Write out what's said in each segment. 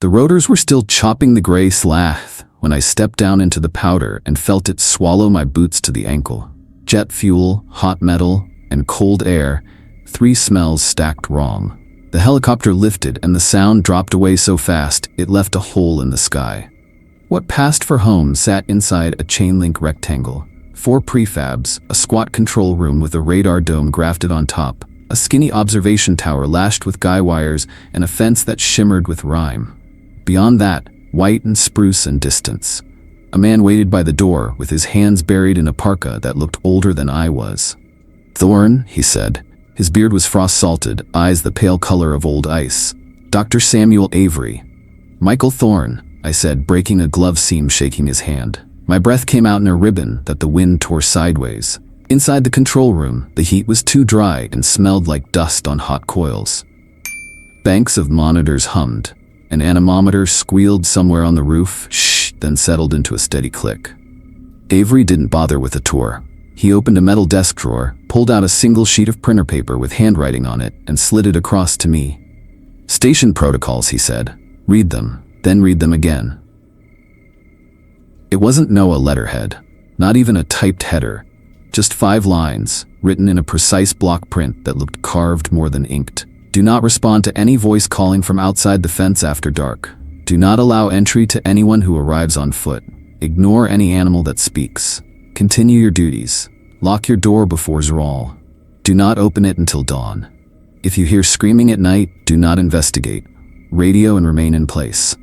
The rotors were still chopping the gray slath when I stepped down into the powder and felt it swallow my boots to the ankle. Jet fuel, hot metal, and cold air, 3 smells stacked wrong. The helicopter lifted and the sound dropped away so fast it left a hole in the sky. What passed for home sat inside a chain-link rectangle. 4 prefabs, a squat control room with a radar dome grafted on top, a skinny observation tower lashed with guy wires, and a fence that shimmered with rime. Beyond that, white and spruce and distance. A man waited by the door with his hands buried in a parka that looked older than I was. "Thorne," he said. His beard was frost-salted, eyes the pale color of old ice. "Dr. Samuel Avery." "Michael Thorne," I said, breaking a glove seam, shaking his hand. My breath came out in a ribbon that the wind tore sideways. Inside the control room, the heat was too dry and smelled like dust on hot coils. Banks of monitors hummed. An anemometer squealed somewhere on the roof, then settled into a steady click. Avery didn't bother with a tour. He opened a metal desk drawer, pulled out a single sheet of printer paper with handwriting on it, and slid it across to me. "Station protocols," he said. "Read them, then read them again." It wasn't a letterhead, not even a typed header, just 5 lines, written in a precise block print that looked carved more than inked. "Do not respond to any voice calling from outside the fence after dark. Do not allow entry to anyone who arrives on foot. Ignore any animal that speaks. Continue your duties. Lock your door before Zral. Do not open it until dawn. If you hear screaming at night, do not investigate. Radio and remain in place."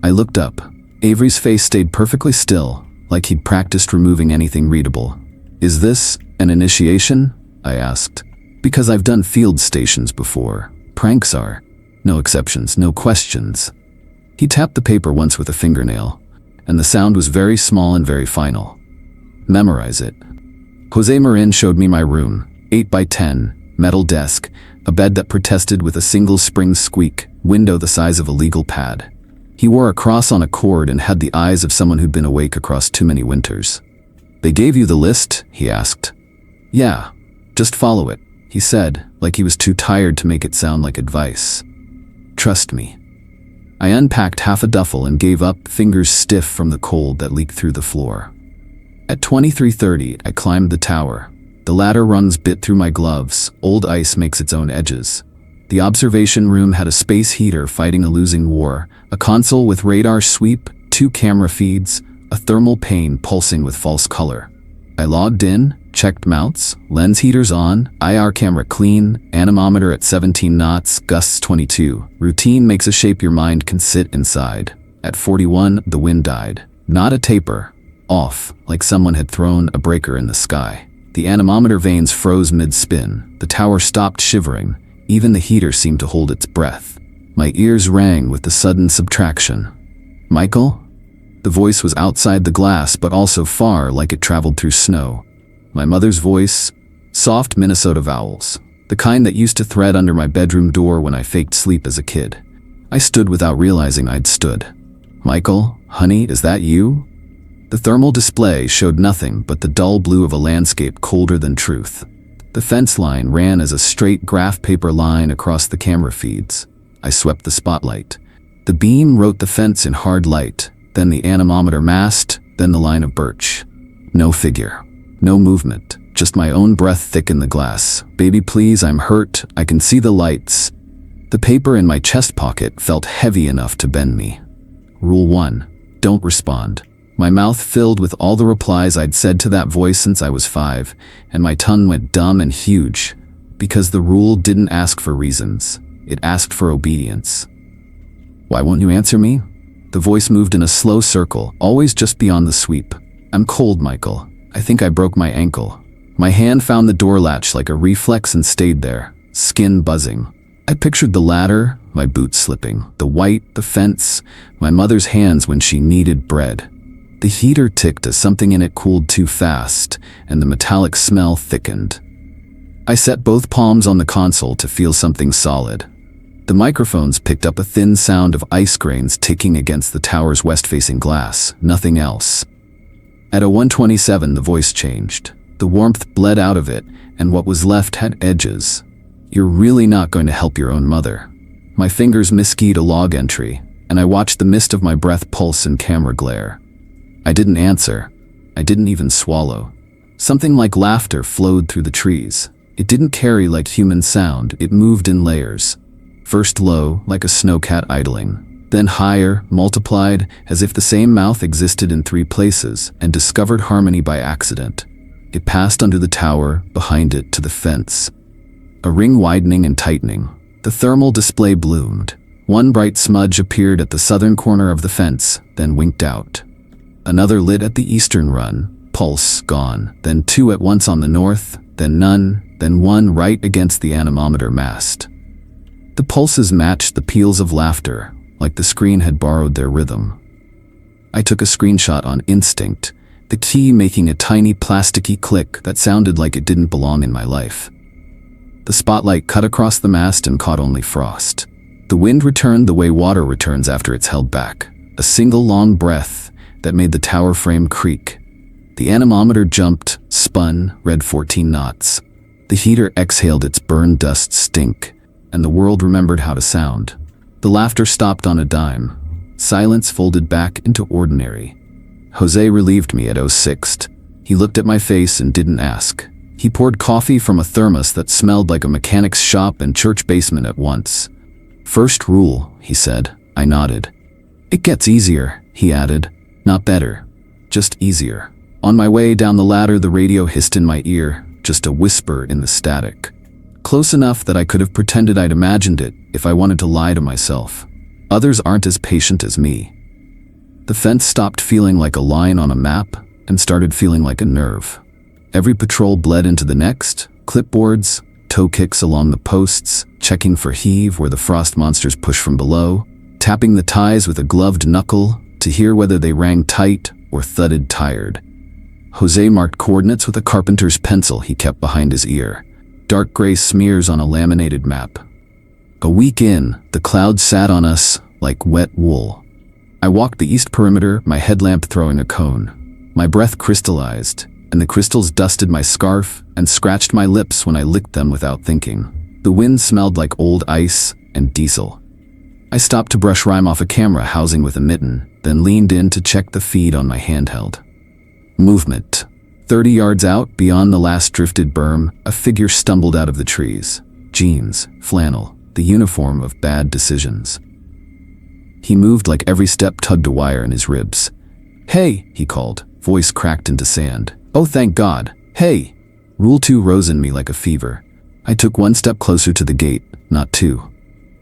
I looked up. Avery's face stayed perfectly still, like he'd practiced removing anything readable. "Is this an initiation?" I asked. "Because I've done field stations before. Pranks are. No exceptions, no questions." He tapped the paper once with a fingernail, and the sound was very small and very final. "Memorize it." Jose Marin showed me my room, 8 by 10, metal desk, a bed that protested with a single spring squeak, window the size of a legal pad. He wore a cross on a cord and had the eyes of someone who'd been awake across too many winters. "They gave you the list?" he asked. "Yeah, just follow it," he said, like he was too tired to make it sound like advice. "Trust me." I unpacked half a duffel and gave up, fingers stiff from the cold that leaked through the floor. At 23:30, I climbed the tower. The ladder rungs bit through my gloves. Old ice makes its own edges. The observation room had a space heater fighting a losing war, a console with radar sweep, 2 camera feeds, a thermal pane pulsing with false color. I logged in, checked mounts, lens heaters on, IR camera clean, anemometer at 17 knots, gusts 22. Routine makes a shape your mind can sit inside. At 41, the wind died. Not a taper. Off, like someone had thrown a breaker in the sky. The anemometer vanes froze mid-spin. The tower stopped shivering. Even the heater seemed to hold its breath. My ears rang with the sudden subtraction. "Michael?" The voice was outside the glass, but also far, like it traveled through snow. My mother's voice, soft Minnesota vowels, the kind that used to thread under my bedroom door when I faked sleep as a kid. I stood without realizing I'd stood. "Michael, honey, is that you?" The thermal display showed nothing but the dull blue of a landscape colder than truth. The fence line ran as a straight graph paper line across the camera feeds. I swept the spotlight. The beam wrote the fence in hard light, then the anemometer mast, then the line of birch. No figure. No movement. Just my own breath thick in the glass. "Baby, please, I'm hurt. I can see the lights." The paper in my chest pocket felt heavy enough to bend me. Rule 1. Don't respond. My mouth filled with all the replies I'd said to that voice since I was 5, and my tongue went dumb and huge, because the rule didn't ask for reasons. It asked for obedience. "Why won't you answer me?" The voice moved in a slow circle, always just beyond the sweep. "I'm cold, Michael. I think I broke my ankle." My hand found the door latch like a reflex and stayed there, skin buzzing. I pictured the ladder, my boots slipping, the white, the fence, my mother's hands when she kneaded bread. The heater ticked as something in it cooled too fast, and the metallic smell thickened. I set both palms on the console to feel something solid. The microphones picked up a thin sound of ice grains ticking against the tower's west-facing glass, nothing else. At a 127, the voice changed. The warmth bled out of it, and what was left had edges. "You're really not going to help your own mother." My fingers miskeyed a log entry. and I watched the mist of my breath pulse in camera glare. I didn't answer. I didn't even swallow. Something like laughter flowed through the trees. It didn't carry like human sound, it moved in layers. First low, like a snowcat idling, then higher, multiplied, as if the same mouth existed in 3 places and discovered harmony by accident. It passed under the tower, behind it, to the fence. A ring widening and tightening. The thermal display bloomed. One bright smudge appeared at the southern corner of the fence, then winked out. Another lit at the eastern run, pulse gone, then 2 at once on the north, then none, then 1 right against the anemometer mast. The pulses matched the peals of laughter, like the screen had borrowed their rhythm. I took a screenshot on instinct, the key making a tiny plasticky click that sounded like it didn't belong in my life. The spotlight cut across the mast and caught only frost. The wind returned the way water returns after it's held back, a single long breath that made the tower frame creak. The anemometer jumped, spun, read 14 knots. The heater exhaled its burn dust stink, and the world remembered how to sound. The laughter stopped on a dime. Silence folded back into ordinary. Jose relieved me at 06th. He looked at my face and didn't ask. He poured coffee from a thermos that smelled like a mechanic's shop and church basement at once. First rule, he said. I nodded. It gets easier, he added. Not better, just easier. On my way down the ladder, the radio hissed in my ear, just a whisper in the static. Close enough that I could have pretended I'd imagined it if I wanted to lie to myself. Others aren't as patient as me. The fence stopped feeling like a line on a map and started feeling like a nerve. Every patrol bled into the next, clipboards, toe kicks along the posts, checking for heave where the frost monsters push from below, tapping the ties with a gloved knuckle to hear whether they rang tight or thudded tired. Jose marked coordinates with a carpenter's pencil he kept behind his ear. Dark gray smears on a laminated map. A week in, the clouds sat on us like wet wool. I walked the east perimeter, my headlamp throwing a cone. My breath crystallized, and the crystals dusted my scarf and scratched my lips when I licked them without thinking. The wind smelled like old ice and diesel. I stopped to brush rime off a camera housing with a mitten, then leaned in to check the feed on my handheld. Movement. 30 yards out, beyond the last drifted berm, a figure stumbled out of the trees. Jeans, flannel, the uniform of bad decisions. He moved like every step tugged a wire in his ribs. Hey, he called, voice cracked into sand. Oh, thank God. Hey! Rule 2 rose in me like a fever. I took 1 step closer to the gate, not 2.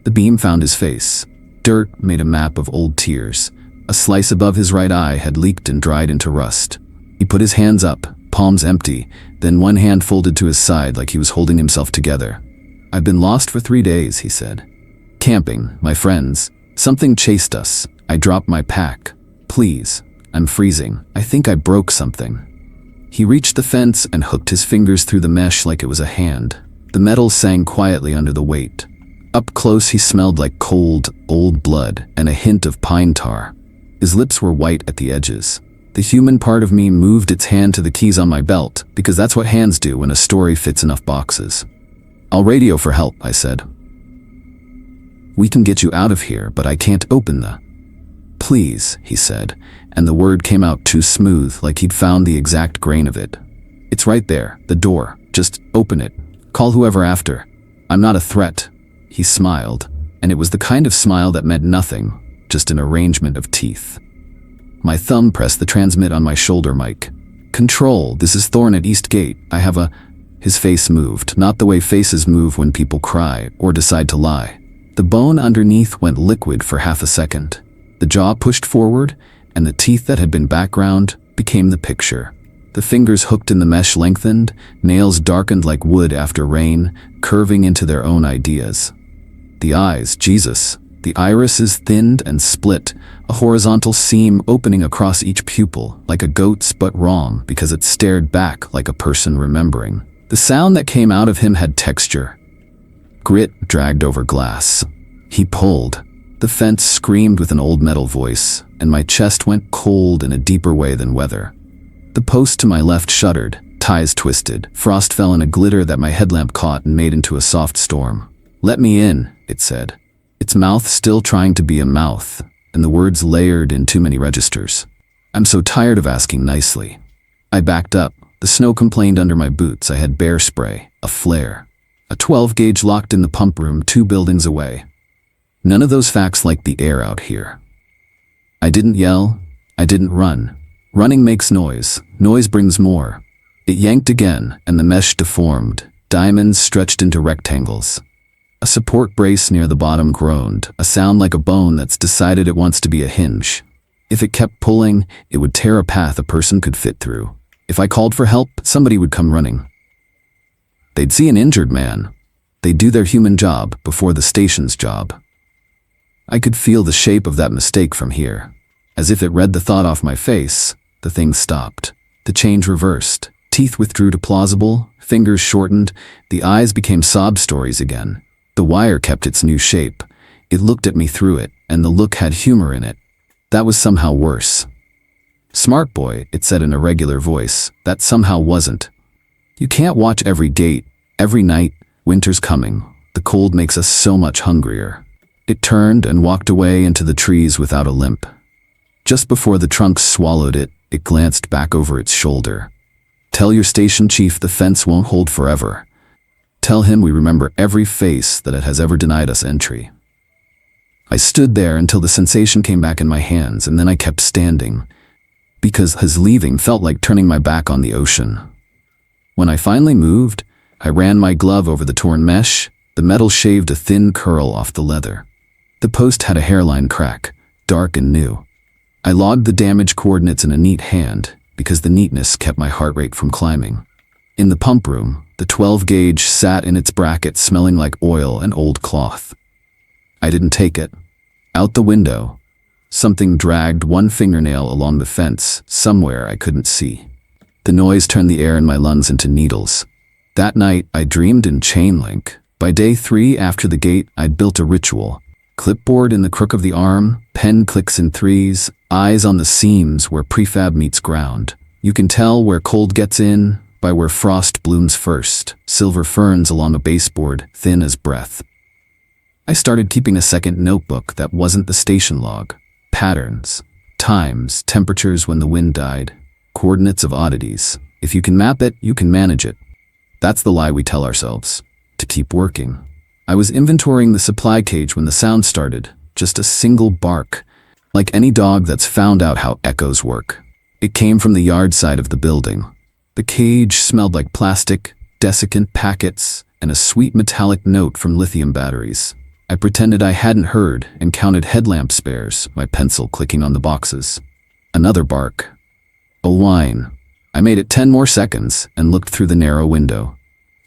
The beam found his face. Dirt made a map of old tears. A slice above his right eye had leaked and dried into rust. He put his hands up, palms empty, then one hand folded to his side like he was holding himself together. I've been lost for 3 days, he said. Camping, my friends. Something chased us. I dropped my pack. Please. I'm freezing. I think I broke something. He reached the fence and hooked his fingers through the mesh like it was a hand. The metal sang quietly under the weight. Up close he smelled like cold, old blood and a hint of pine tar. His lips were white at the edges. The human part of me moved its hand to the keys on my belt, because that's what hands do when a story fits enough boxes. I'll radio for help, I said. We can get you out of here, but I can't open the... Please, he said, and the word came out too smooth, like he'd found the exact grain of it. It's right there, the door. Just open it. Call whoever after. I'm not a threat. He smiled, and it was the kind of smile that meant nothing, just an arrangement of teeth. My thumb pressed the transmit on my shoulder mic. Control, this is Thorne at East Gate. I have a... His face moved, not the way faces move when people cry or decide to lie. The bone underneath went liquid for half a second. The jaw pushed forward, and the teeth that had been background became the picture. The fingers hooked in the mesh lengthened, nails darkened like wood after rain, curving into their own ideas. The eyes, Jesus. The irises thinned and split, a horizontal seam opening across each pupil, like a goat's but wrong because it stared back like a person remembering. The sound that came out of him had texture. Grit dragged over glass. He pulled. The fence screamed with an old metal voice, and my chest went cold in a deeper way than weather. The post to my left shuddered, ties twisted, frost fell in a glitter that my headlamp caught and made into a soft storm. Let me in, it said. Its mouth still trying to be a mouth, and the words layered in too many registers. I'm so tired of asking nicely. I backed up. The snow complained under my boots. I had bear spray, a flare. A 12-gauge locked in the pump room 2 buildings away. None of those facts like the air out here. I didn't yell. I didn't run. Running makes noise. Noise brings more. It yanked again, and the mesh deformed. Diamonds stretched into rectangles. A support brace near the bottom groaned, a sound like a bone that's decided it wants to be a hinge. If it kept pulling, it would tear a path a person could fit through. If I called for help, somebody would come running. They'd see an injured man. They'd do their human job before the station's job. I could feel the shape of that mistake from here. As if it read the thought off my face, the thing stopped. The change reversed. Teeth withdrew to plausible, fingers shortened, the eyes became sob stories again. The wire kept its new shape. It looked at me through it, and the look had humor in it. That was somehow worse. Smart boy, it said in a regular voice. That somehow wasn't. You can't watch every gate, every night. Winter's coming. The cold makes us so much hungrier. It turned and walked away into the trees without a limp. Just before the trunks swallowed it, it glanced back over its shoulder. Tell your station chief the fence won't hold forever. Tell him we remember every face that it has ever denied us entry. I stood there until the sensation came back in my hands, and then I kept standing, because his leaving felt like turning my back on the ocean. When I finally moved, I ran my glove over the torn mesh. The metal shaved a thin curl off the leather. The post had a hairline crack, dark and new. I logged the damage coordinates in a neat hand, because the neatness kept my heart rate from climbing. In the pump room, the 12-gauge sat in its bracket smelling like oil and old cloth. I didn't take it. Out the window, something dragged one fingernail along the fence, somewhere I couldn't see. The noise turned the air in my lungs into needles. That night, I dreamed in chain link. By day 3 after the gate, I'd built a ritual. Clipboard in the crook of the arm, pen clicks in 3s, eyes on the seams where prefab meets ground. You can tell where cold gets in by where frost blooms first. Silver ferns along a baseboard, thin as breath. I started keeping a second notebook that wasn't the station log. Patterns, times, temperatures when the wind died, coordinates of oddities. If you can map it, you can manage it. That's the lie we tell ourselves. To keep working. I was inventorying the supply cage when the sound started. Just a single bark. Like any dog that's found out how echoes work. It came from the yard side of the building. The cage smelled like plastic, desiccant packets, and a sweet metallic note from lithium batteries. I pretended I hadn't heard and counted headlamp spares, my pencil clicking on the boxes. Another bark. A whine. I made it 10 more seconds and looked through the narrow window.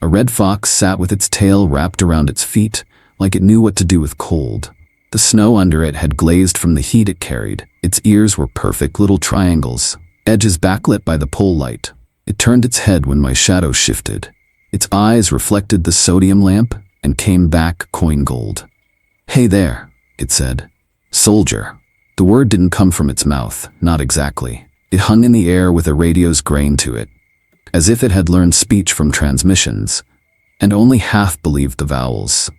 A red fox sat with its tail wrapped around its feet, like it knew what to do with cold. The snow under it had glazed from the heat it carried. Its ears were perfect little triangles, edges backlit by the pole light. It turned its head when my shadow shifted. Its eyes reflected the sodium lamp and came back coin gold. "Hey there," it said. "Soldier." The word didn't come from its mouth, not exactly. It hung in the air with a radio's grain to it, as if it had learned speech from transmissions, and only half believed the vowels.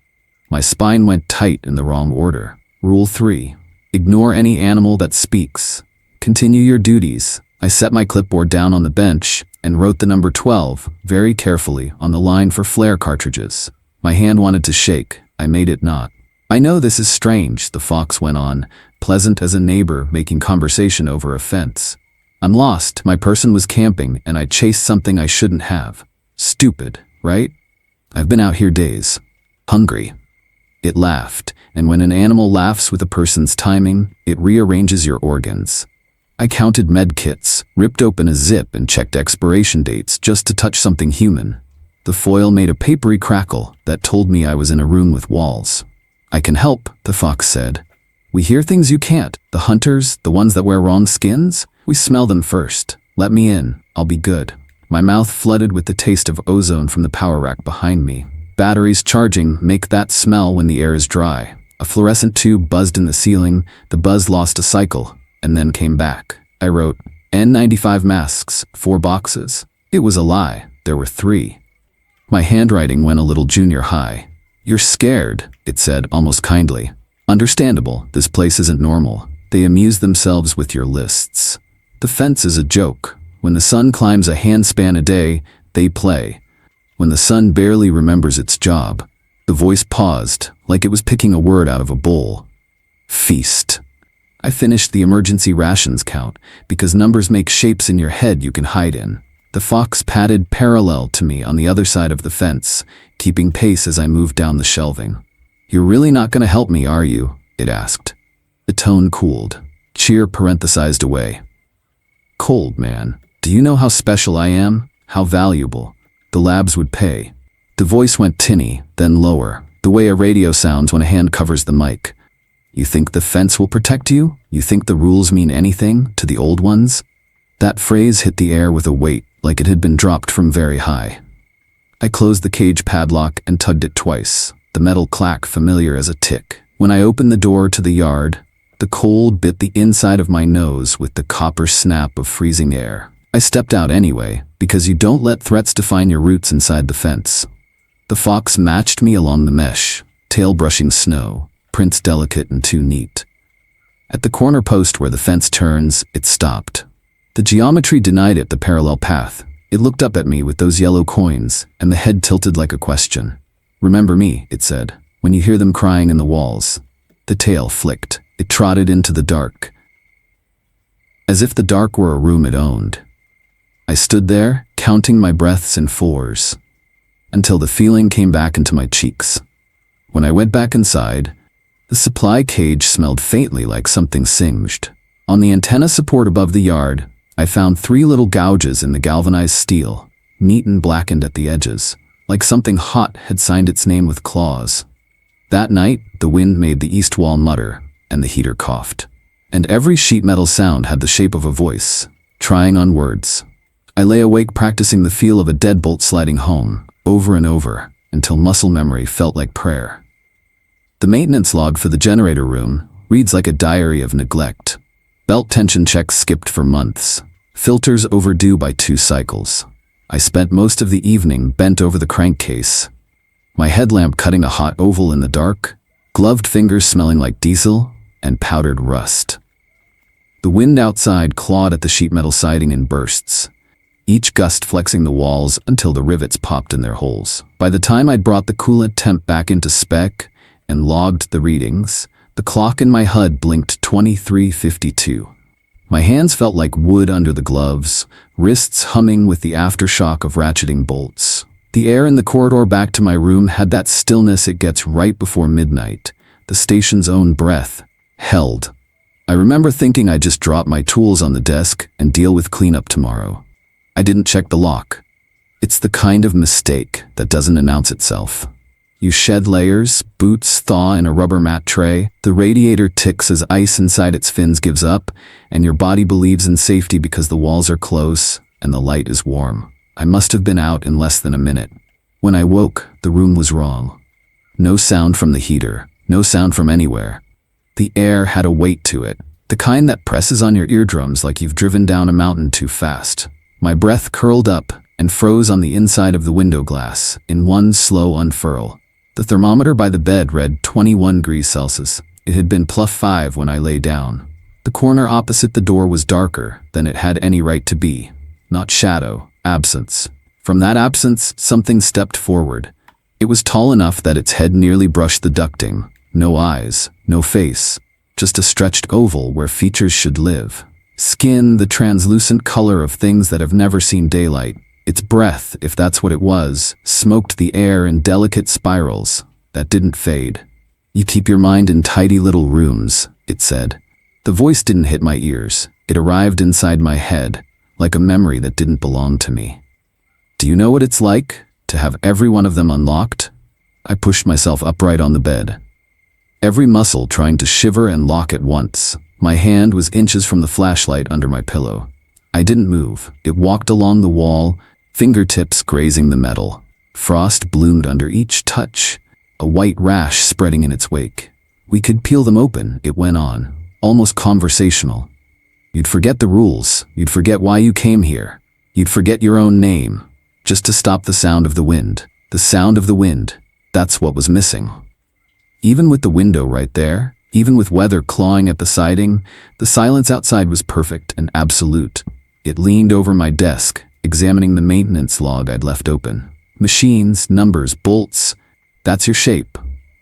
My spine went tight in the wrong order. Rule 3. Ignore any animal that speaks. Continue your duties. I set my clipboard down on the bench and wrote the number 12 very carefully on the line for flare cartridges. My hand wanted to shake. I made it not. "I know this is strange," the fox went on, pleasant as a neighbor making conversation over a fence. "I'm lost. My person was camping, and I chased something I shouldn't have. Stupid, right? I've been out here days. Hungry." It laughed, and when an animal laughs with a person's timing, it rearranges your organs. I counted med kits, ripped open a zip, and checked expiration dates just to touch something human. The foil made a papery crackle that told me I was in a room with walls. "I can help," the fox said. "We hear things you can't. The hunters, the ones that wear wrong skins, we smell them first. Let me in. I'll be good." My mouth flooded with the taste of ozone from the power rack behind me. Batteries charging make that smell when the air is dry. A fluorescent tube buzzed in the ceiling. The buzz lost a cycle, and then came back. I wrote, "N95 masks, 4 boxes." It was a lie. There were 3. My handwriting went a little junior high. "You're scared," it said almost kindly. "Understandable. This place isn't normal. They amuse themselves with your lists. The fence is a joke. When the sun climbs a handspan a day, they play. When the sun barely remembers its job, the voice paused, like it was picking a word out of a bowl. Feast. I finished the emergency rations count, because numbers make shapes in your head you can hide in. The fox padded parallel to me on the other side of the fence, keeping pace as I moved down the shelving. "You're really not going to help me, are you?" it asked. The tone cooled. Cheer parenthesized away. "Cold, man. Do you know how special I am? How valuable? The labs would pay." The voice went tinny, then lower, the way a radio sounds when a hand covers the mic. "You think the fence will protect you? You think the rules mean anything to the old ones?" That phrase hit the air with a weight, like it had been dropped from very high. I closed the cage padlock and tugged it twice, the metal clack familiar as a tick. When I opened the door to the yard, the cold bit the inside of my nose with the copper snap of freezing air. I stepped out anyway, because you don't let threats define your roots inside the fence. The fox matched me along the mesh, tail brushing snow, prints delicate and too neat. At the corner post where the fence turns, it stopped. The geometry denied it the parallel path. It looked up at me with those yellow coins, and the head tilted like a question. "Remember me," it said, "when you hear them crying in the walls." The tail flicked. It trotted into the dark, as if the dark were a room it owned. I stood there, counting my breaths in fours, until the feeling came back into my cheeks. When I went back inside, the supply cage smelled faintly like something singed. On the antenna support above the yard, I found 3 little gouges in the galvanized steel, neat and blackened at the edges, like something hot had signed its name with claws. That night, the wind made the east wall mutter, and the heater coughed. And every sheet metal sound had the shape of a voice, trying on words. I lay awake practicing the feel of a deadbolt sliding home, over and over, until muscle memory felt like prayer. The maintenance log for the generator room reads like a diary of neglect. Belt tension checks skipped for months. Filters overdue by 2 cycles. I spent most of the evening bent over the crankcase, my headlamp cutting a hot oval in the dark, gloved fingers smelling like diesel and powdered rust. The wind outside clawed at the sheet metal siding in bursts, each gust flexing the walls until the rivets popped in their holes. By the time I'd brought the coolant temp back into spec and logged the readings, the clock in my HUD blinked 23:52. My hands felt like wood under the gloves, wrists humming with the aftershock of ratcheting bolts. The air in the corridor back to my room had that stillness it gets right before midnight, the station's own breath, held. I remember thinking I'd just drop my tools on the desk and deal with cleanup tomorrow. I didn't check the lock. It's the kind of mistake that doesn't announce itself. You shed layers, boots thaw in a rubber mat tray, the radiator ticks as ice inside its fins gives up, and your body believes in safety because the walls are close and the light is warm. I must have been out in less than a minute. When I woke, the room was wrong. No sound from the heater, no sound from anywhere. The air had a weight to it, the kind that presses on your eardrums like you've driven down a mountain too fast. My breath curled up and froze on the inside of the window glass in one slow unfurl. The thermometer by the bed read 21 degrees Celsius. It had been +5 when I lay down. The corner opposite the door was darker than it had any right to be. Not shadow, absence. From that absence, something stepped forward. It was tall enough that its head nearly brushed the ducting. No eyes, no face, just a stretched oval where features should live. Skin, the translucent color of things that have never seen daylight. Its breath, if that's what it was, smoked the air in delicate spirals that didn't fade. "You keep your mind in tidy little rooms," it said. The voice didn't hit my ears. It arrived inside my head, like a memory that didn't belong to me. "Do you know what it's like to have every one of them unlocked?" I pushed myself upright on the bed, every muscle trying to shiver and lock at once. My hand was inches from the flashlight under my pillow. I didn't move. It walked along the wall, fingertips grazing the metal. Frost bloomed under each touch, a white rash spreading in its wake. "We could peel them open," it went on, almost conversational. "You'd forget the rules. You'd forget why you came here. You'd forget your own name, just to stop the sound of the wind. The sound of the wind. That's what was missing." Even with the window right there, Even with weather clawing at the siding, the silence outside was perfect and absolute. It leaned over my desk, examining the maintenance log I'd left open. Machines, numbers, bolts. That's your shape.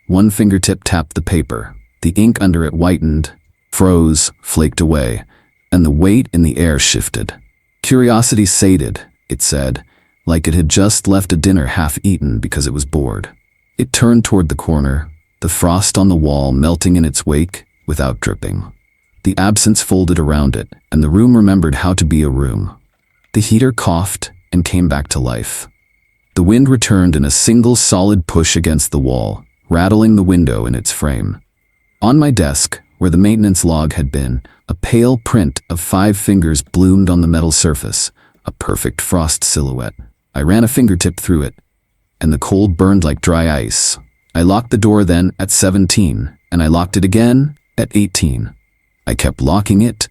One fingertip tapped the paper. The ink under it whitened, froze, flaked away, and the weight in the air shifted. Curiosity sated, it said, like it had just left a dinner half-eaten because it was bored. It turned toward the corner, the frost on the wall melting in its wake without dripping. The absence folded around it, and the room remembered how to be a room. The heater coughed and came back to life. The wind returned in a single solid push against the wall, rattling the window in its frame. On my desk, where the maintenance log had been, a pale print of 5 fingers bloomed on the metal surface, a perfect frost silhouette. I ran a fingertip through it, and the cold burned like dry ice. I locked the door then at 17, and I locked it again at 18. I kept locking it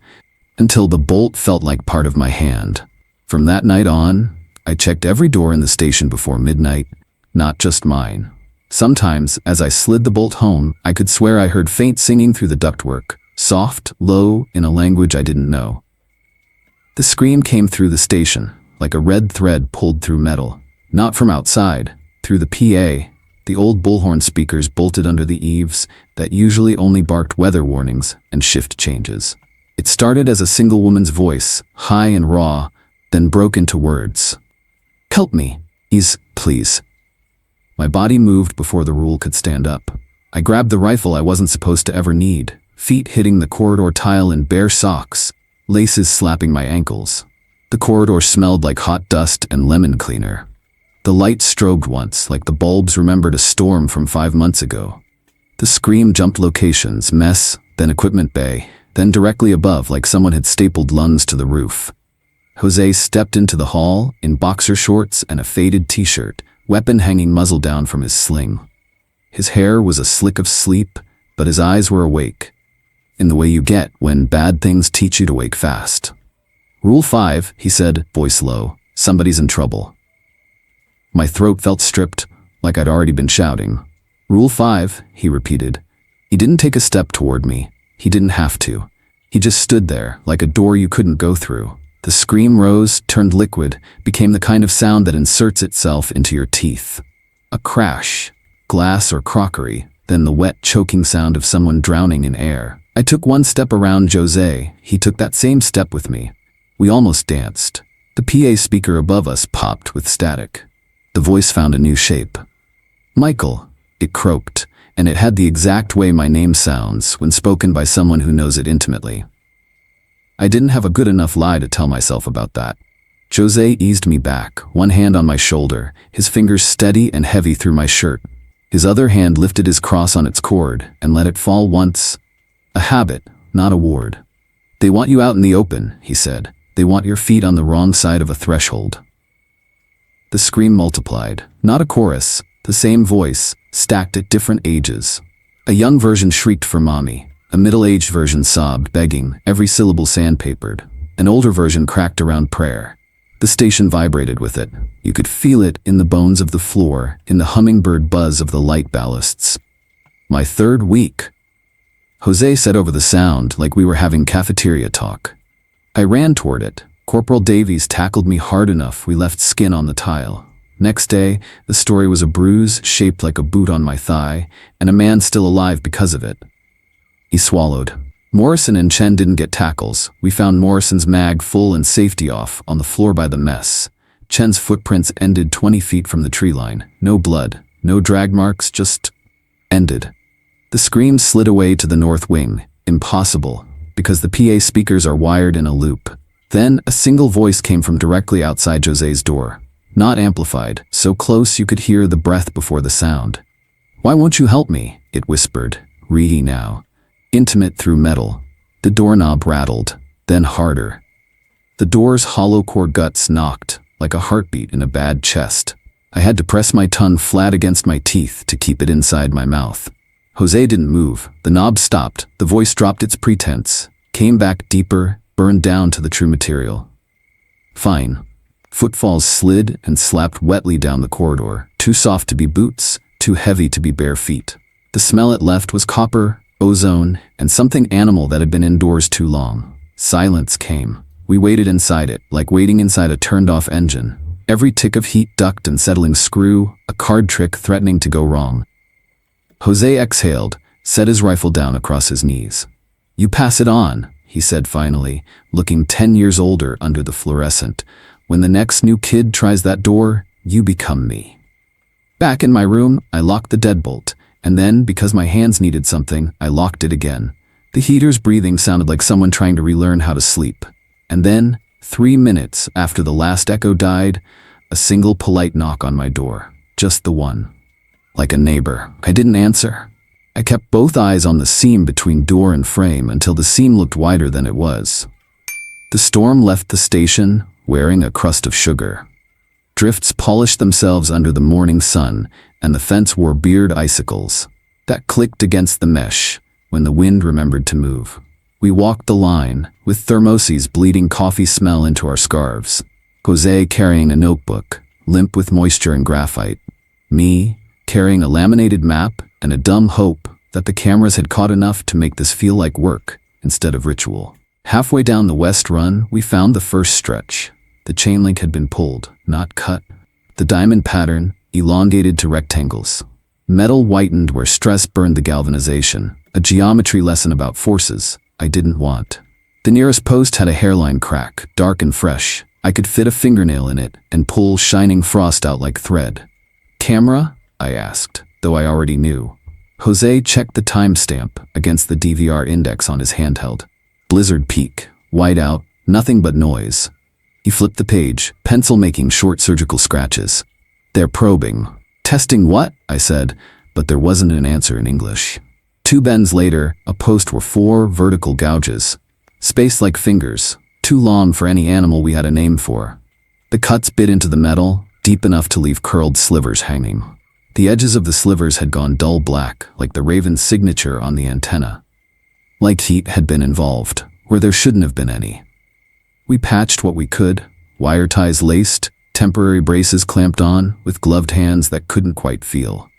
until the bolt felt like part of my hand. From that night on, I checked every door in the station before midnight, not just mine. Sometimes, as I slid the bolt home, I could swear I heard faint singing through the ductwork, soft, low, in a language I didn't know. The scream came through the station, like a red thread pulled through metal. Not from outside, through the PA, the old bullhorn speakers bolted under the eaves that usually only barked weather warnings and shift changes. It started as a single woman's voice, high and raw, then broke into words. "Help me, please." My body moved before the rule could stand up. I grabbed the rifle I wasn't supposed to ever need, feet hitting the corridor tile in bare socks, laces slapping my ankles. The corridor smelled like hot dust and lemon cleaner. The light strobed once, like the bulbs remembered a storm from 5 months ago. The scream jumped locations, mess, then equipment bay, then directly above like someone had stapled lungs to the roof. Jose stepped into the hall in boxer shorts and a faded t-shirt, weapon hanging muzzle down from his sling. His hair was a slick of sleep, but his eyes were awake, in the way you get when bad things teach you to wake fast. "Rule 5, he said, voice low. "Somebody's in trouble." My throat felt stripped, like I'd already been shouting. "Rule 5, he repeated. He didn't take a step toward me. He didn't have to. He just stood there, like a door you couldn't go through. The scream rose, turned liquid, became the kind of sound that inserts itself into your teeth. A crash, glass or crockery, then the wet, choking sound of someone drowning in air. I took one step around Jose. He took that same step with me. We almost danced. The PA speaker above us popped with static. The voice found a new shape. "Michael," it croaked, and it had the exact way my name sounds when spoken by someone who knows it intimately. I didn't have a good enough lie to tell myself about that. Jose eased me back, one hand on my shoulder, his fingers steady and heavy through my shirt. His other hand lifted his cross on its cord and let it fall once. "A habit, not a ward. They want you out in the open," he said. "They want your feet on the wrong side of a threshold." The scream multiplied, not a chorus, the same voice, stacked at different ages. A young version shrieked for mommy. A middle-aged version sobbed, begging, every syllable sandpapered. An older version cracked around prayer. The station vibrated with it. You could feel it in the bones of the floor, in the hummingbird buzz of the light ballasts. "My 3rd week," Jose said over the sound, like we were having cafeteria talk. I ran toward it. Corporal Davies tackled me hard enough we left skin on the tile. Next day, the story was a bruise shaped like a boot on my thigh, and a man still alive because of it. He swallowed. Morrison and Chen didn't get tackles. We found Morrison's mag full and safety off on the floor by the mess. Chen's footprints ended 20 feet from the tree line. No blood, no drag marks, just ended. The scream slid away to the north wing. Impossible, because the PA speakers are wired in a loop. Then a single voice came from directly outside Jose's door. Not amplified, so close you could hear the breath before the sound. "Why won't you help me?" it whispered, reedy now. Intimate through metal. The doorknob rattled, then harder. The door's hollow core guts knocked, like a heartbeat in a bad chest. I had to press my tongue flat against my teeth to keep it inside my mouth. Jose didn't move. The knob stopped. The voice dropped its pretense, came back deeper, burned down to the true material. "Fine." Footfalls slid and slapped wetly down the corridor, too soft to be boots, too heavy to be bare feet. The smell it left was copper, ozone, and something animal that had been indoors too long. Silence came. We waited inside it, like waiting inside a turned-off engine. Every tick of heat ducked and settling screw, a card trick threatening to go wrong. Jose exhaled, set his rifle down across his knees. "You pass it on," he said finally, looking 10 years older under the fluorescent. "When the next new kid tries that door, you become me." Back in my room, I locked the deadbolt, and then, because my hands needed something, I locked it again. The heater's breathing sounded like someone trying to relearn how to sleep. And then, 3 minutes after the last echo died, a single polite knock on my door. Just the one. Like a neighbor. I didn't answer. I kept both eyes on the seam between door and frame until the seam looked wider than it was. The storm left the station, wearing a crust of sugar. Drifts polished themselves under the morning sun, and the fence wore beard icicles that clicked against the mesh when the wind remembered to move. We walked the line, with thermoses bleeding coffee smell into our scarves. Jose carrying a notebook, limp with moisture and graphite. Me, carrying a laminated map and a dumb hope that the cameras had caught enough to make this feel like work instead of ritual. Halfway down the west run, we found the first stretch. The chain link had been pulled, not cut. The diamond pattern, elongated to rectangles. Metal whitened where stress burned the galvanization, a geometry lesson about forces I didn't want. The nearest post had a hairline crack, dark and fresh. I could fit a fingernail in it and pull shining frost out like thread. "Camera?" I asked, though I already knew. Jose checked the timestamp against the DVR index on his handheld. Blizzard peak, white out, nothing but noise. He flipped the page, pencil making short surgical scratches. "They're probing." "Testing what?" I said, but there wasn't an answer in English. 2 bends later, a post were 4 vertical gouges, spaced like fingers, too long for any animal we had a name for. The cuts bit into the metal, deep enough to leave curled slivers hanging. The edges of the slivers had gone dull black, like the raven's signature on the antenna. Like heat had been involved, where there shouldn't have been any. We patched what we could, wire ties laced, temporary braces clamped on, with gloved hands that couldn't quite feel.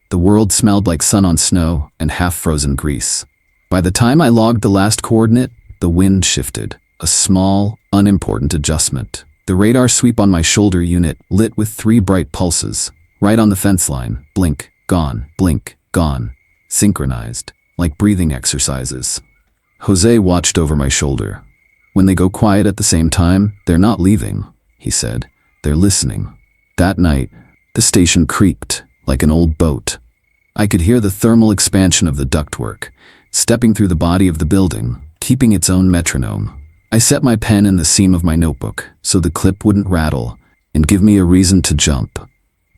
The world smelled like sun on snow and half-frozen grease. By the time I logged the last coordinate, the wind shifted. A small, unimportant adjustment. The radar sweep on my shoulder unit lit with 3 bright pulses, right on the fence line. Blink, gone, synchronized, like breathing exercises. Jose watched over my shoulder. "When they go quiet at the same time, they're not leaving," he said. "They're listening." That night, the station creaked, like an old boat. I could hear the thermal expansion of the ductwork, stepping through the body of the building, keeping its own metronome. I set my pen in the seam of my notebook so the clip wouldn't rattle and give me a reason to jump.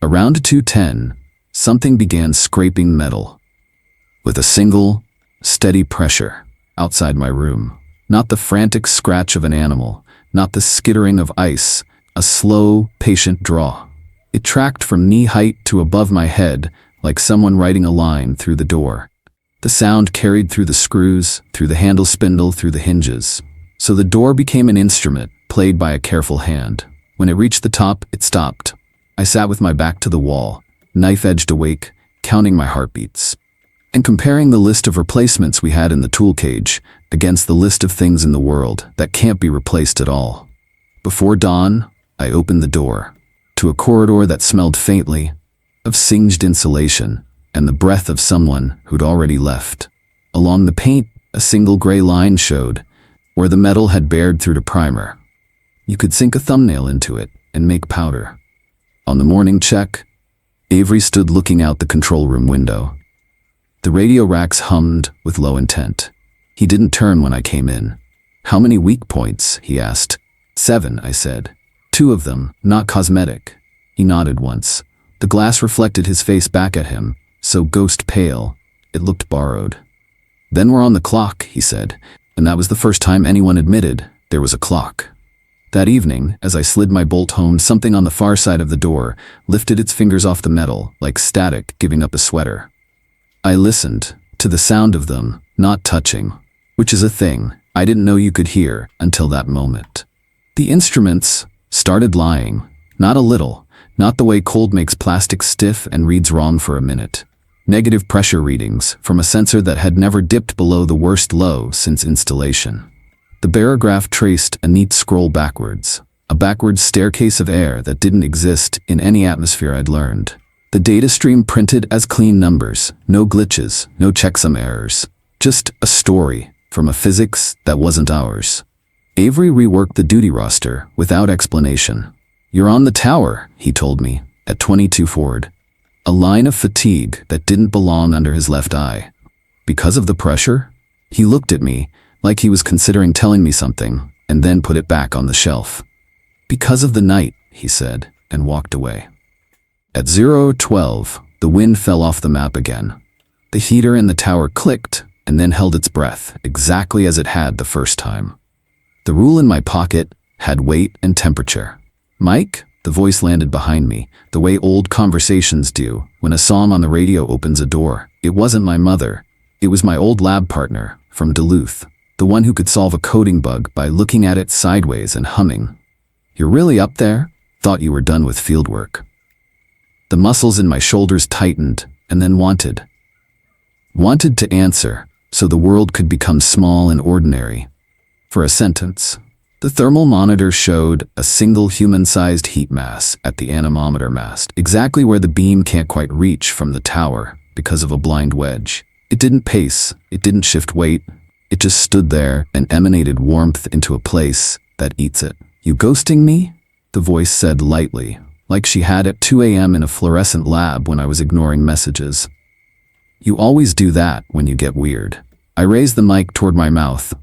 Around 2:10, something began scraping metal. With a single, steady pressure, outside my room. Not the frantic scratch of an animal, not the skittering of ice, a slow, patient draw. It tracked from knee height to above my head, like someone writing a line through the door. The sound carried through the screws, through the handle spindle, through the hinges. So the door became an instrument, played by a careful hand. When it reached the top, it stopped. I sat with my back to the wall, knife-edged awake, counting my heartbeats. And comparing the list of replacements we had in the tool cage against the list of things in the world that can't be replaced at all. Before dawn, I opened the door to a corridor that smelled faintly of singed insulation and the breath of someone who'd already left. Along the paint, a single gray line showed where the metal had bared through to primer. You could sink a thumbnail into it and make powder. On the morning check, Avery stood looking out the control room window. The radio racks hummed with low intent. He didn't turn when I came in. "How many weak points?" he asked. 7, I said. 2 of them, not cosmetic. He nodded once. The glass reflected his face back at him, so ghost pale, it looked borrowed. "Then we're on the clock," he said, and that was the first time anyone admitted there was a clock. That evening, as I slid my bolt home, something on the far side of the door lifted its fingers off the metal, like static giving up a sweater. I listened to the sound of them not touching, which is a thing I didn't know you could hear until that moment. The instruments started lying, not a little, not the way cold makes plastic stiff and reads wrong for a minute. Negative pressure readings from a sensor that had never dipped below the worst low since installation. The barograph traced a neat scroll backwards, a backward staircase of air that didn't exist in any atmosphere I'd learned. The data stream printed as clean numbers, no glitches, no checksum errors. Just a story from a physics that wasn't ours. Avery reworked the duty roster without explanation. "You're on the tower," he told me, at 22 forward. A line of fatigue that didn't belong under his left eye. Because of the pressure? He looked at me like he was considering telling me something, and then put it back on the shelf. "Because of the night," he said, and walked away. At 0:12, the wind fell off the map again. The heater in the tower clicked, and then held its breath, exactly as it had the first time. The rule in my pocket had weight and temperature. "Mike?" The voice landed behind me, the way old conversations do when a song on the radio opens a door. It wasn't my mother. It was my old lab partner from Duluth, the one who could solve a coding bug by looking at it sideways and humming. "You're really up there? Thought you were done with fieldwork." The muscles in my shoulders tightened, and then wanted to answer, so the world could become small and ordinary. For a sentence. The thermal monitor showed a single human-sized heat mass at the anemometer mast, exactly where the beam can't quite reach from the tower because of a blind wedge. It didn't pace, it didn't shift weight, it just stood there and emanated warmth into a place that eats it. "You ghosting me?" the voice said lightly, like she had at 2 a.m. in a fluorescent lab when I was ignoring messages. "You always do that when you get weird." I raised the mic toward my mouth,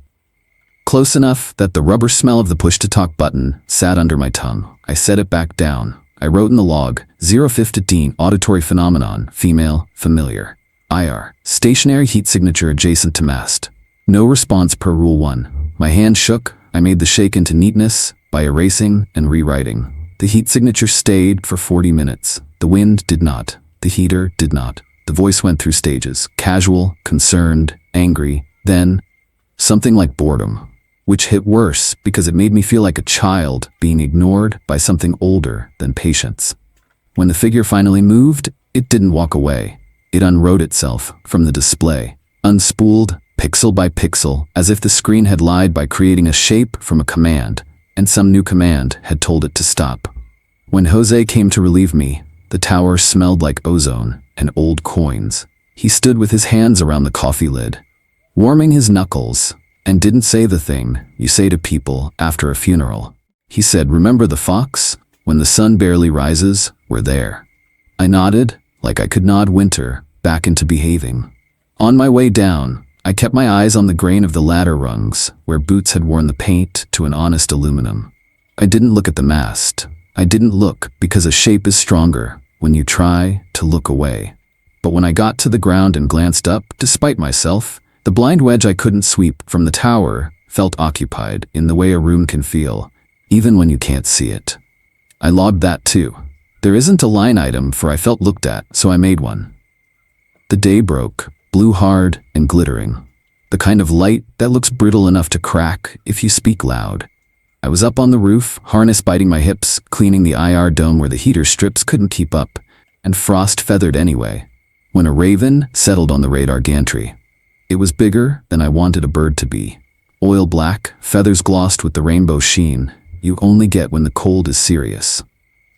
close enough that the rubber smell of the push-to-talk button sat under my tongue. I set it back down. I wrote in the log, 015 auditory phenomenon, female, familiar. IR, stationary heat signature adjacent to mast. No response per rule 1. My hand shook. I made the shake into neatness by erasing and rewriting. The heat signature stayed for 40 minutes. The wind did not. The heater did not. The voice went through stages, casual, concerned, angry, then something like boredom, which hit worse because it made me feel like a child being ignored by something older than patience. When the figure finally moved, it didn't walk away. It unwrote itself from the display, unspooled pixel by pixel, as if the screen had lied by creating a shape from a command, and some new command had told it to stop. When Jose came to relieve me, the tower smelled like ozone and old coins. He stood with his hands around the coffee lid, warming his knuckles, and didn't say the thing you say to people after a funeral. He said, "Remember the fox? When the sun barely rises, we're there." I nodded, like I could nod winter back into behaving. On my way down, I kept my eyes on the grain of the ladder rungs, where boots had worn the paint to an honest aluminum. I didn't look at the mast. I didn't look because a shape is stronger when you try to look away. But when I got to the ground and glanced up, despite myself, the blind wedge I couldn't sweep from the tower felt occupied in the way a room can feel, even when you can't see it. I logged that too. There isn't a line item for I felt looked at, so I made one. The day broke, blue hard and glittering. The kind of light that looks brittle enough to crack if you speak loud. I was up on the roof, harness biting my hips, cleaning the IR dome where the heater strips couldn't keep up, and frost feathered anyway, when a raven settled on the radar gantry. It was bigger than I wanted a bird to be. Oil black, feathers glossed with the rainbow sheen you only get when the cold is serious.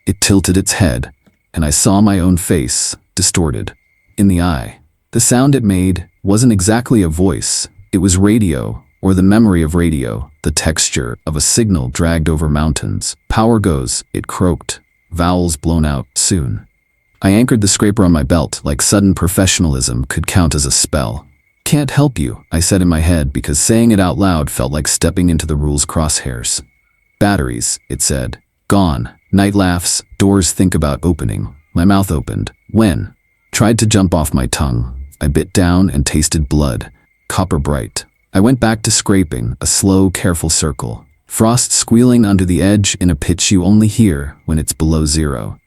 It tilted its head, and I saw my own face, distorted, in the eye. The sound it made wasn't exactly a voice. It was radio, or the memory of radio, the texture of a signal dragged over mountains. Power goes, it croaked, vowels blown out, soon. I anchored the scraper on my belt like sudden professionalism could count as a spell. "Can't help you," I said in my head because saying it out loud felt like stepping into the rules' crosshairs. "Batteries," it said. "Gone." Night laughs, doors think about opening. My mouth opened. When? Tried to jump off my tongue. I bit down and tasted blood. Copper bright. I went back to scraping, a slow, careful circle. Frost squealing under the edge in a pitch you only hear when it's below zero.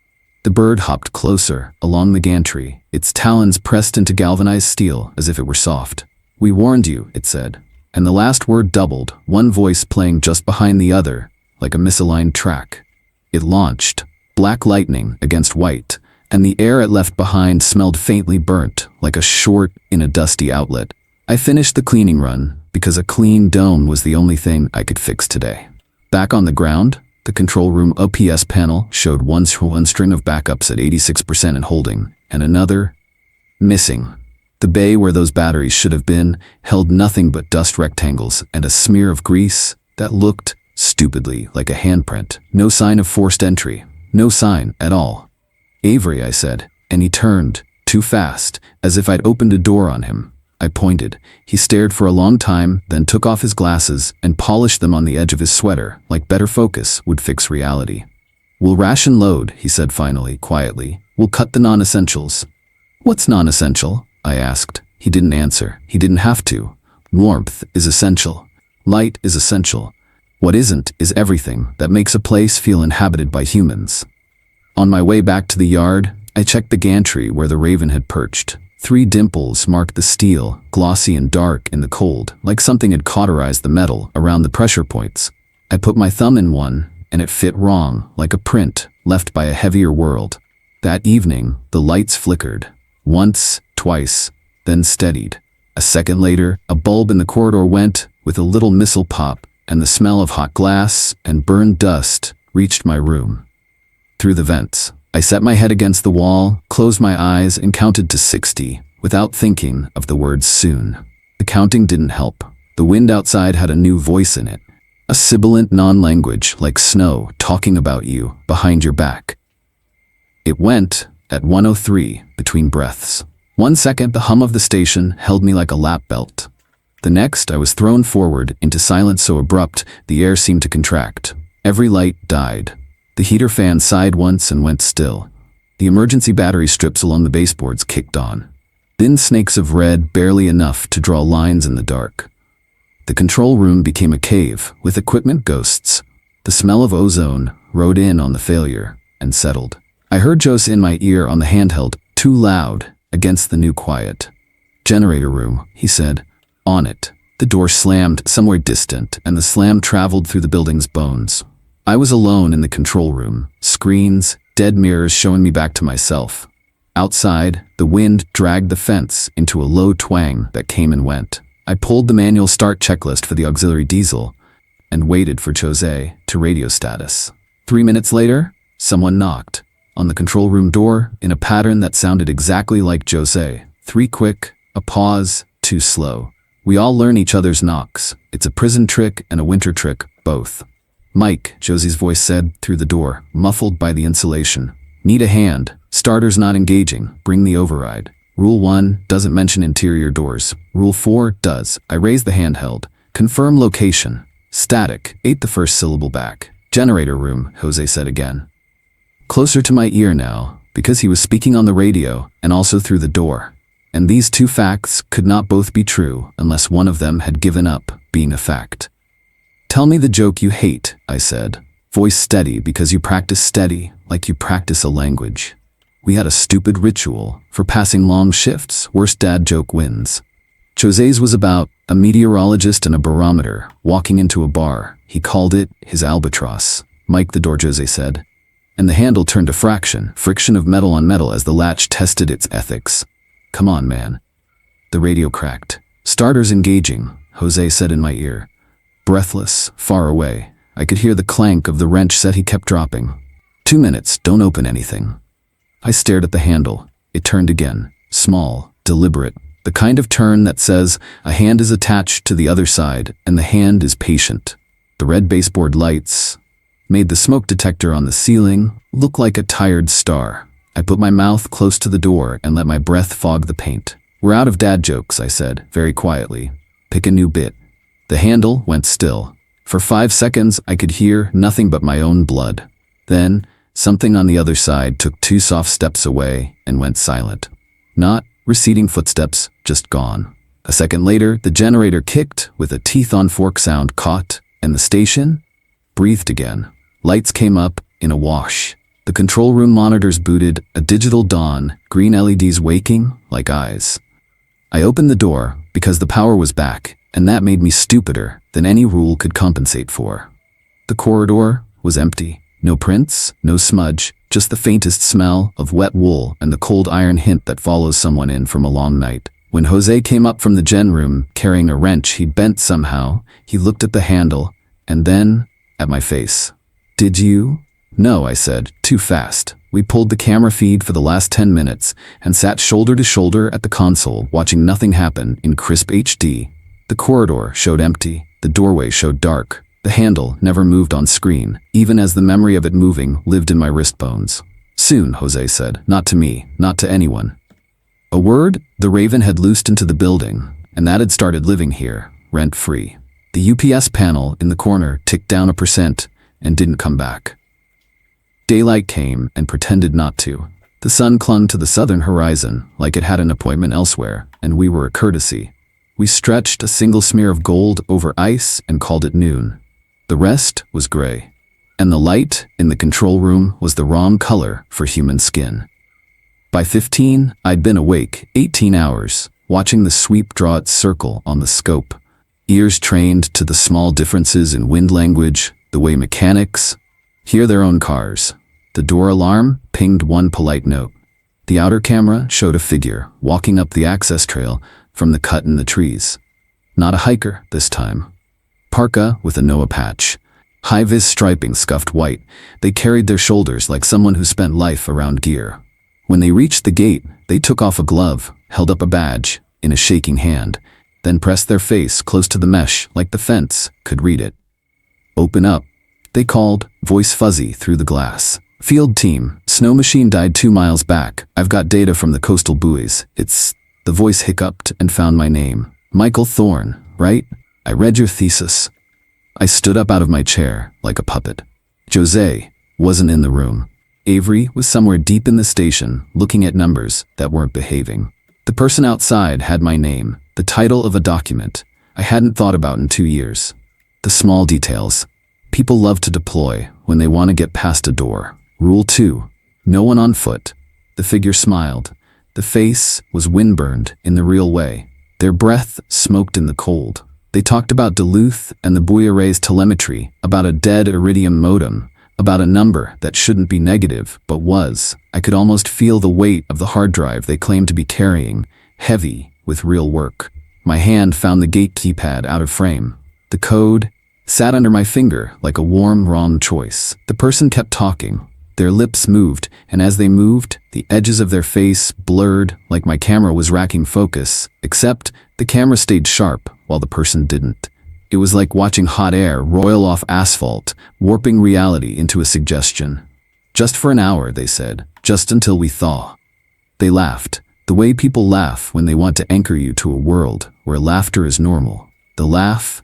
The bird hopped closer, along the gantry, its talons pressed into galvanized steel as if it were soft. "We warned you," it said. And the last word doubled, one voice playing just behind the other, like a misaligned track. It launched, black lightning against white, and the air it left behind smelled faintly burnt, like a short in a dusty outlet. I finished the cleaning run, because a clean dome was the only thing I could fix today. Back on the ground, the control room OPS panel showed one string of backups at 86% and holding, and another missing. The bay where those batteries should have been held nothing but dust rectangles and a smear of grease that looked, stupidly, like a handprint. No sign of forced entry. No sign at all. "Avery," I said, and he turned, too fast, as if I'd opened a door on him. I pointed. He stared for a long time, then took off his glasses and polished them on the edge of his sweater, like better focus would fix reality. "We'll ration load," he said finally, quietly. "We'll cut the non-essentials." "What's non-essential?" I asked. He didn't answer. He didn't have to. Warmth is essential. Light is essential. What isn't is everything that makes a place feel inhabited by humans. On my way back to the yard, I checked the gantry where the raven had perched. 3 dimples marked the steel, glossy and dark in the cold, like something had cauterized the metal around the pressure points. I put my thumb in one, and it fit wrong, like a print left by a heavier world. That evening, the lights flickered. Once, twice, then steadied. A second later, a bulb in the corridor went, with a little missile pop, and the smell of hot glass and burned dust reached my room. Through the vents, I set my head against the wall, closed my eyes, and counted to 60, without thinking of the word soon. The counting didn't help. The wind outside had a new voice in it. A sibilant non-language, like snow talking about you, behind your back. It went, at 1:03, between breaths. 1 second, the hum of the station held me like a lap belt. The next, I was thrown forward into silence so abrupt, the air seemed to contract. Every light died. The heater fan sighed once and went still. The emergency battery strips along the baseboards kicked on. Thin snakes of red, barely enough to draw lines in the dark. The control room became a cave, with equipment ghosts. The smell of ozone rode in on the failure, and settled. I heard Jose in my ear on the handheld, too loud, against the new quiet. "Generator room," he said. On it. The door slammed somewhere distant, and the slam traveled through the building's bones. I was alone in the control room, screens, dead mirrors showing me back to myself. Outside, the wind dragged the fence into a low twang that came and went. I pulled the manual start checklist for the auxiliary diesel and waited for Jose to radio status. 3 minutes later, someone knocked on the control room door in a pattern that sounded exactly like Jose. 3 quick, a pause, 2 slow. We all learn each other's knocks. It's a prison trick and a winter trick, both. "Mike," Josie's voice said through the door, muffled by the insulation. "Need a hand. Starter's not engaging. Bring the override." Rule 1 doesn't mention interior doors. Rule 4 does. I raised the handheld. "Confirm location." "Static." Ate the first syllable back. "Generator room," Jose said again. Closer to my ear now, because he was speaking on the radio and also through the door. And these 2 facts could not both be true unless one of them had given up being a fact. "Tell me the joke you hate," I said. Voice steady because you practice steady, like you practice a language. We had a stupid ritual for passing long shifts. Worst dad joke wins. Jose's was about a meteorologist and a barometer walking into a bar. He called it his albatross. "Mike the door," Jose said. And the handle turned to friction of metal on metal as the latch tested its ethics. "Come on, man." The radio cracked. "Starter's engaging," Jose said in my ear. Breathless, far away, I could hear the clank of the wrench set he kept dropping. 2 minutes, don't open anything." I stared at the handle. It turned again, small, deliberate, the kind of turn that says a hand is attached to the other side and the hand is patient. The red baseboard lights made the smoke detector on the ceiling look like a tired star. I put my mouth close to the door and let my breath fog the paint. "We're out of dad jokes," I said, very quietly. "Pick a new bit." The handle went still. For 5 seconds, I could hear nothing but my own blood. Then, something on the other side took 2 soft steps away and went silent. Not receding footsteps, just gone. A second later, the generator kicked with a teeth-on-fork sound caught, and the station breathed again. Lights came up in a wash. The control room monitors booted, a digital dawn, green LEDs waking like eyes. I opened the door because the power was back, and that made me stupider than any rule could compensate for. The corridor was empty. No prints, no smudge, just the faintest smell of wet wool and the cold iron hint that follows someone in from a long night. When Jose came up from the gen room, carrying a wrench he'd bent somehow, he looked at the handle, and then at my face. "Did you?" "No," I said, too fast. We pulled the camera feed for the last 10 minutes and sat shoulder to shoulder at the console, watching nothing happen in crisp HD. The corridor showed empty, the doorway showed dark. The handle never moved on screen, even as the memory of it moving lived in my wrist bones. "Soon," Jose said, "not to me, not to anyone." A word the Raven had loosed into the building, and that had started living here, rent-free. The UPS panel in the corner ticked down 1% and didn't come back. Daylight came and pretended not to. The sun clung to the southern horizon like it had an appointment elsewhere, and we were a courtesy. We stretched a single smear of gold over ice and called it noon. The rest was gray, and the light in the control room was the wrong color for human skin. By 15, I'd been awake 18 hours, watching the sweep draw its circle on the scope. Ears trained to the small differences in wind language, the way mechanics hear their own cars. The door alarm pinged one polite note. The outer camera showed a figure walking up the access trail from the cut in the trees. Not a hiker this time. Parka with a Noah patch. High-vis striping scuffed white. They carried their shoulders like someone who spent life around gear. When they reached the gate, they took off a glove, held up a badge in a shaking hand, then pressed their face close to the mesh like the fence could read it. "Open up," they called, voice fuzzy through the glass. "Field team, snow machine died 2 miles back. I've got data from the coastal buoys. It's..." The voice hiccuped and found my name. "Michael Thorne, right? I read your thesis." I stood up out of my chair like a puppet. Jose wasn't in the room. Avery was somewhere deep in the station, looking at numbers that weren't behaving. The person outside had my name, the title of a document I hadn't thought about in 2 years. The small details. People love to deploy when they want to get past a door. Rule 2. No one on foot. The figure smiled. The face was windburned in the real way. Their breath smoked in the cold. They talked about Duluth and the buoy array's telemetry, about a dead iridium modem, about a number that shouldn't be negative, but was. I could almost feel the weight of the hard drive they claimed to be carrying, heavy with real work. My hand found the gate keypad out of frame. The code sat under my finger like a warm, wrong choice. The person kept talking. Their lips moved, and as they moved, the edges of their face blurred like my camera was racking focus, except the camera stayed sharp while the person didn't. It was like watching hot air roil off asphalt, warping reality into a suggestion. "Just for an hour," they said, "just until we thaw." They laughed, the way people laugh when they want to anchor you to a world where laughter is normal. The laugh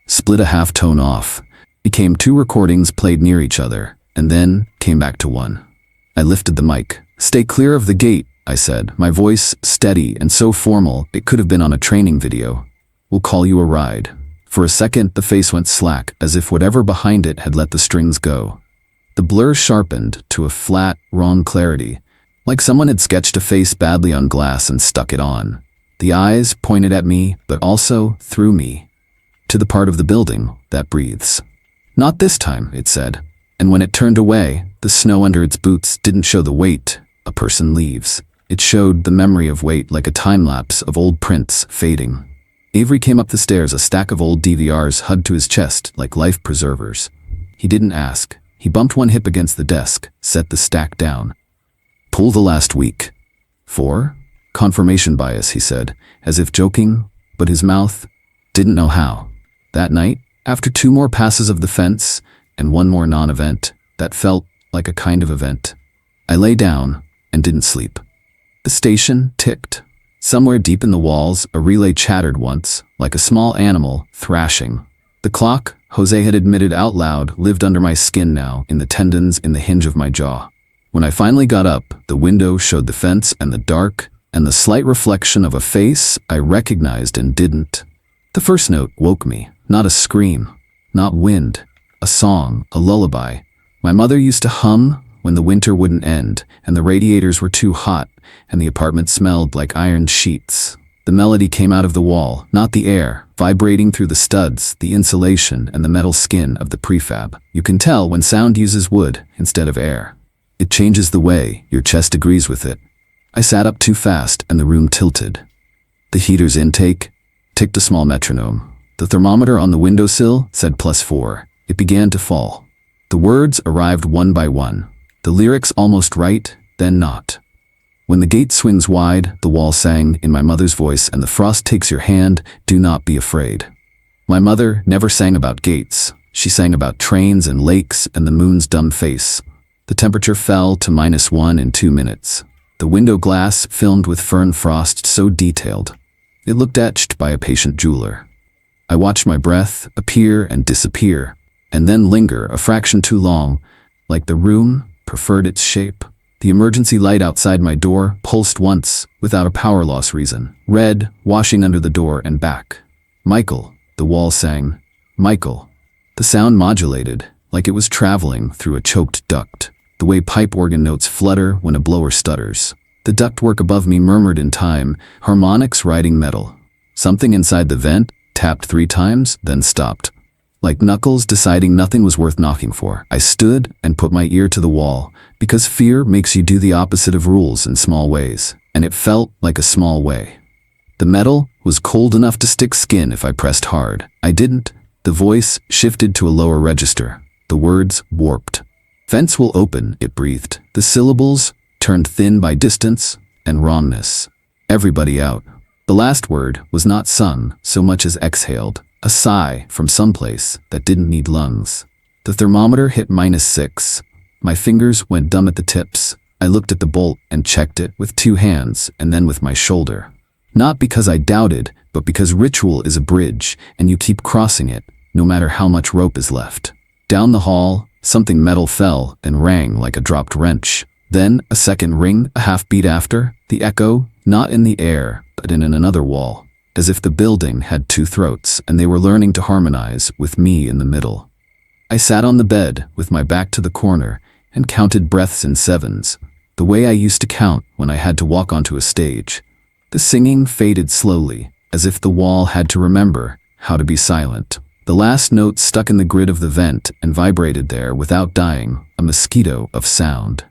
split a half tone off, became 2 recordings played near each other, and then came back to one. I lifted the mic. "Stay clear of the gate," I said, my voice steady and so formal it could have been on a training video. "We'll call you a ride." For a second, the face went slack, as if whatever behind it had let the strings go. The blur sharpened to a flat, wrong clarity, like someone had sketched a face badly on glass and stuck it on. The eyes pointed at me, but also through me, to the part of the building that breathes. "Not this time," it said. And when it turned away, the snow under its boots didn't show the weight a person leaves. It showed the memory of weight like a time-lapse of old prints fading. Avery came up the stairs, a stack of old DVRs hugged to his chest like life preservers. He didn't ask. He bumped one hip against the desk, set the stack down. "Pull the last week." "4? Confirmation bias," he said, as if joking, but his mouth didn't know how. That night, after 2 more passes of the fence and 1 more non-event that felt like a kind of event, I lay down and didn't sleep. The station ticked. Somewhere deep in the walls, a relay chattered once, like a small animal thrashing. The clock, Jose had admitted out loud, lived under my skin now, in the tendons in the hinge of my jaw. When I finally got up, the window showed the fence and the dark, and the slight reflection of a face I recognized and didn't. The first note woke me, not a scream, not wind, a song, a lullaby. My mother used to hum when the winter wouldn't end, and the radiators were too hot, and the apartment smelled like iron sheets. The melody came out of the wall, not the air, vibrating through the studs, the insulation, and the metal skin of the prefab. You can tell when sound uses wood instead of air. It changes the way your chest agrees with it. I sat up too fast and the room tilted. The heater's intake ticked a small metronome. The thermometer on the windowsill said +4. It began to fall. The words arrived one by one. The lyrics almost right, then not. When the gate swings wide, the wall sang in my mother's voice, and the frost takes your hand, do not be afraid. My mother never sang about gates. She sang about trains and lakes and the moon's dumb face. The temperature fell to -1 in 2 minutes. The window glass filmed with fern frost so detailed. It looked etched by a patient jeweler. I watched my breath appear and disappear, and then linger a fraction too long, like the room preferred its shape. The emergency light outside my door pulsed once, without a power loss reason. Red, washing under the door and back. Michael, the wall sang. Michael. The sound modulated, like it was traveling through a choked duct, the way pipe organ notes flutter when a blower stutters. The ductwork above me murmured in time, harmonics riding metal. Something inside the vent tapped 3 times, then stopped. Like knuckles deciding nothing was worth knocking for, I stood and put my ear to the wall, because fear makes you do the opposite of rules in small ways, and it felt like a small way. The metal was cold enough to stick skin if I pressed hard. I didn't. The voice shifted to a lower register. The words warped. Vents will open, it breathed. The syllables turned thin by distance and wrongness. Everybody out. The last word was not sung so much as exhaled, a sigh from someplace that didn't need lungs. The thermometer hit -6. My fingers went dumb at the tips. I looked at the bolt and checked it with 2 hands and then with my shoulder. Not because I doubted, but because ritual is a bridge and you keep crossing it, no matter how much rope is left. Down the hall, something metal fell and rang like a dropped wrench. Then a second ring, a half beat after, the echo, not in the air, but in another wall, as if the building had 2 throats and they were learning to harmonize with me in the middle. I sat on the bed with my back to the corner and counted breaths in 7s, the way I used to count when I had to walk onto a stage. The singing faded slowly, as if the wall had to remember how to be silent. The last note stuck in the grid of the vent and vibrated there without dying, a mosquito of sound.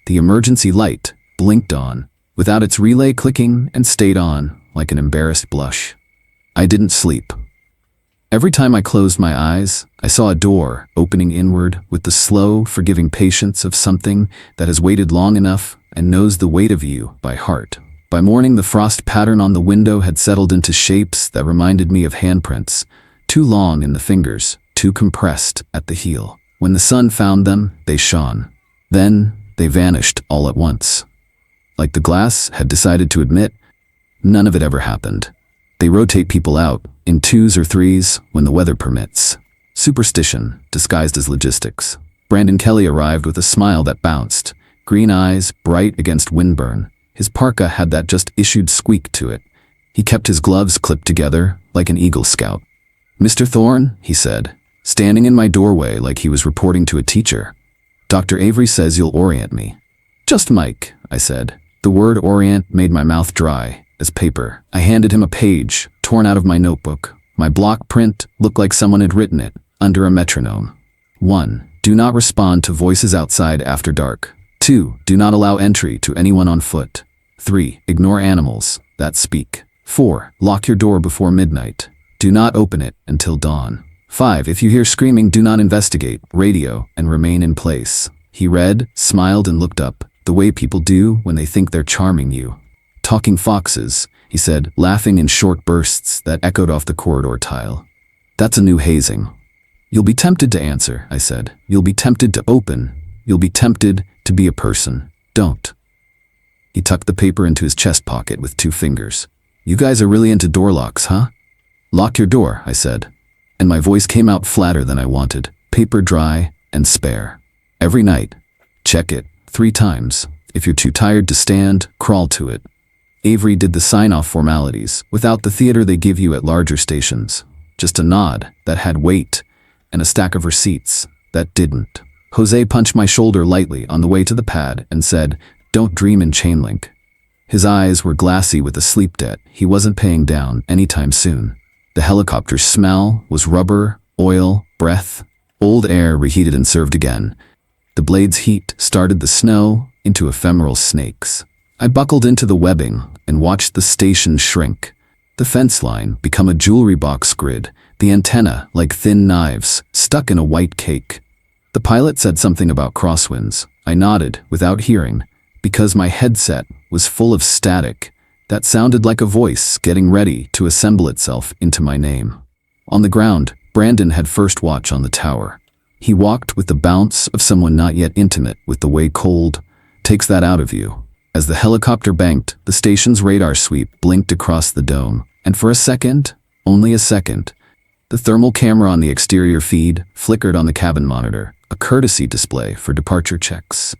The emergency light blinked on, without its relay clicking, and stayed on, like an embarrassed blush. I didn't sleep. Every time I closed my eyes, I saw a door opening inward with the slow, forgiving patience of something that has waited long enough and knows the weight of you by heart. By morning, the frost pattern on the window had settled into shapes that reminded me of handprints, too long in the fingers, too compressed at the heel. When the sun found them, they shone. Then they vanished all at once. Like the glass had decided to admit, none of it ever happened. They rotate people out, in 2s or 3s, when the weather permits. Superstition, disguised as logistics. Brandon Kelly arrived with a smile that bounced, green eyes bright against windburn. His parka had that just-issued squeak to it. He kept his gloves clipped together, like an Eagle Scout. "Mr. Thorne," he said, standing in my doorway like he was reporting to a teacher. "Dr. Avery says you'll orient me." "Just Mike," I said. The word orient made my mouth dry as paper. I handed him a page, torn out of my notebook. My block print looked like someone had written it, under a metronome. 1. Do not respond to voices outside after dark. 2. Do not allow entry to anyone on foot. 3. Ignore animals that speak. 4. Lock your door before midnight. Do not open it until dawn. 5. If you hear screaming, do not investigate. Radio and remain in place. He read, smiled, and looked up, the way people do when they think they're charming you. "Talking foxes," he said, laughing in short bursts that echoed off the corridor tile. "That's a new hazing." "You'll be tempted to answer," I said. "You'll be tempted to open. You'll be tempted to be a person. Don't." He tucked the paper into his chest pocket with 2 fingers. "You guys are really into door locks, huh?" "Lock your door," I said. And my voice came out flatter than I wanted, paper dry and spare. "Every night. Check it 3 times. If you're too tired to stand, crawl to it." Avery did the sign-off formalities, without the theater they give you at larger stations. Just a nod that had weight, and a stack of receipts that didn't. Jose punched my shoulder lightly on the way to the pad and said, "Don't dream in chain link." His eyes were glassy with a sleep debt he wasn't paying down anytime soon. The helicopter's smell was rubber, oil, breath, old air reheated and served again. The blade's heat started the snow into ephemeral snakes. I buckled into the webbing and watched the station shrink. The fence line become a jewelry box grid, the antenna like thin knives stuck in a white cake. The pilot said something about crosswinds. I nodded without hearing, because my headset was full of static that sounded like a voice getting ready to assemble itself into my name. On the ground, Brandon had first watch on the tower. He walked with the bounce of someone not yet intimate with the way cold takes that out of you. As the helicopter banked, the station's radar sweep blinked across the dome, and for a second, only a second, the thermal camera on the exterior feed flickered on the cabin monitor, a courtesy display for departure checks.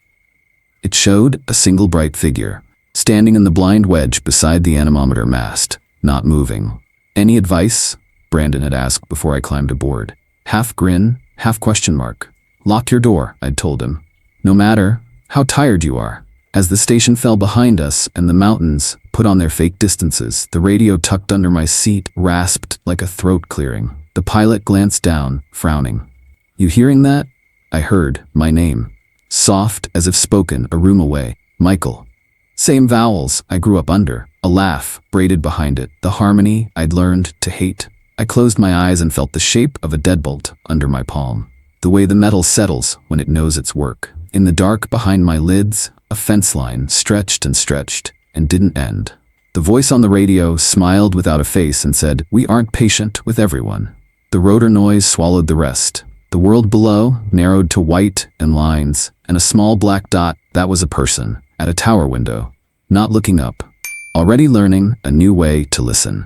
It showed a single bright figure, standing in the blind wedge beside the anemometer mast, not moving. "Any advice?" Brandon had asked before I climbed aboard. Half grin, half question mark. "Lock your door," I'd told him. "No matter how tired you are." As the station fell behind us and the mountains put on their fake distances, the radio tucked under my seat rasped like a throat clearing. The pilot glanced down, frowning. "You hearing that?" I heard my name, soft as if spoken a room away. "Michael." Same vowels I grew up under, a laugh braided behind it, the harmony I'd learned to hate. I closed my eyes and felt the shape of a deadbolt under my palm, the way the metal settles when it knows its work. In the dark behind my lids, a fence line stretched and didn't end. The voice on the radio smiled without a face and said, "We aren't patient with everyone." The rotor noise swallowed the rest. The world below narrowed to white and lines, and a small black dot that was a person at a tower window, not looking up, already learning a new way to listen.